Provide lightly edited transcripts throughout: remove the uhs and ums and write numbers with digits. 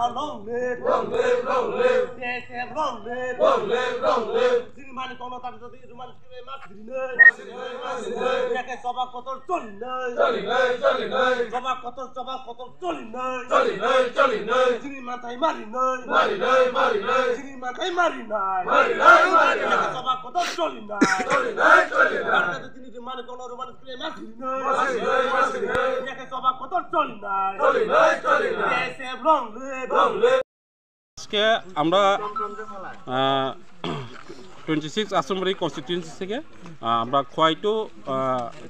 Long live, long live, long live. Yes, long live, long live, long live. Siniman kono tak jadi siniman kire mas dine. Ya ke soba kotor choli nei. Soba kotor choli nei. Siniman thai mari nei. Siniman thai mari nei. Ya ke soba kotor choli nei. Karena tini siniman kono ruman kire mas dine. Ya ke soba kotor choli nei. Yes, long live. আজকে আমরা 26 আসেম্বলি constituency থেকে আমরা Khowai two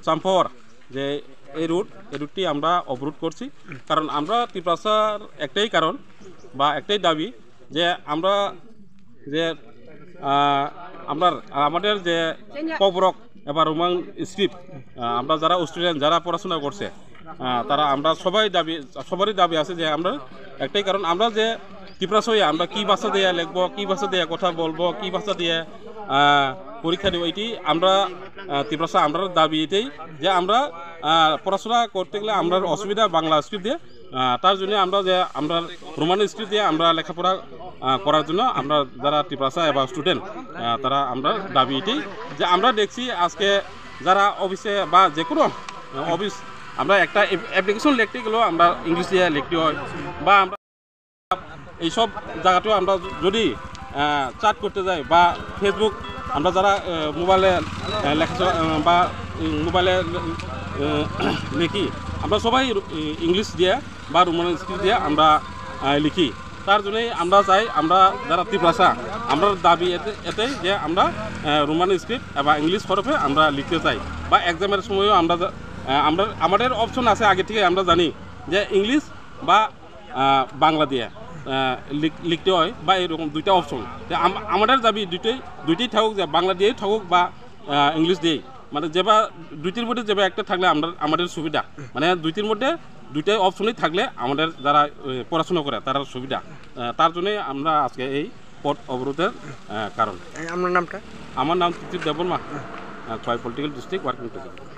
চাম্পাওয়ার যে এই রুটটি আমরা অবরোধ করছি কারণ আমরা ত্রিপুরার একটাই কারণ বা একটাই দাবি যে আমরা যে আমাদের যে কবরক এবার রোমান স্ক্রিপ্ট আমরা যারা স্টুডেন্ট যারা পড়াশোনা করছে তারা আমরা সবারই দাবি আছে যে আমরা একটাই কারণ আমরা যে ত্রিপুরা হয়ে আমরা কী ভাষা দিয়ে লিখবো কী ভাষা দিয়ে কথা বলবো কী ভাষা দিয়ে পরীক্ষা দেবো এটি আমরা ত্রিপুরা আমরা দাবি এটাই যে আমরা পড়াশোনা করতে গেলে আমরা অসুবিধা বাংলা স্ক্রিপ্ট দিয়ে তার জন্য আমরা রোমান স্ক্রিপ্ট দিয়ে আমরা লেখাপড়া করার জন্য আমরা যারা ত্রিপুরা এবং স্টুডেন্ট তারা আমরা দাবি এটাই যে আমরা দেখছি আজকে যারা অফিসে বা যে কোনো অফিস আমরা একটা অ্যাপ্লিকেশন লিখতে গেলেও আমরা ইংলিশ দিয়ে লিখতে হয় বা আমরা এইসব জায়গাতেও আমরা যদি চ্যাট করতে যাই বা ফেসবুক আমরা যারা মোবাইলে লেখাচড়া বা মোবাইলে লিখি আমরা সবাই ইংলিশ দিয়ে বা রোমান স্ক্রিপ্ট দিয়ে আমরা লিখি তার জন্যই আমরা চাই আমরা যারা ত্রিপুরা আমরা দাবি এটাই যে আমরা রোমান স্ক্রিপ্ট বা ইংলিশ হরফে আমরা লিখতে চাই বা এক্সামের সময়ও আমাদের অপশন আছে আগে থেকে আমরা জানি যে ইংলিশ বা বাংলা দিয়ে লিখতে হয় বা এরকম দুইটা অপশন আমাদের দাবি দুইটাই থাকুক যে বাংলা দিয়েই থাকুক বা ইংলিশ দিয়েই মানে যেবা দুইটির মধ্যে যেবা একটা থাকলে আমাদের সুবিধা মানে দুইটির মধ্যে দুইটাই অপশনই থাকলে আমাদের যারা পড়াশোনা করে তারা সুবিধা তার জন্যই আমরা আজকে এই পথ অবরোধের কারণ। আমার নামটা? আমার নাম Titir Debbarma, Khowai political district working president.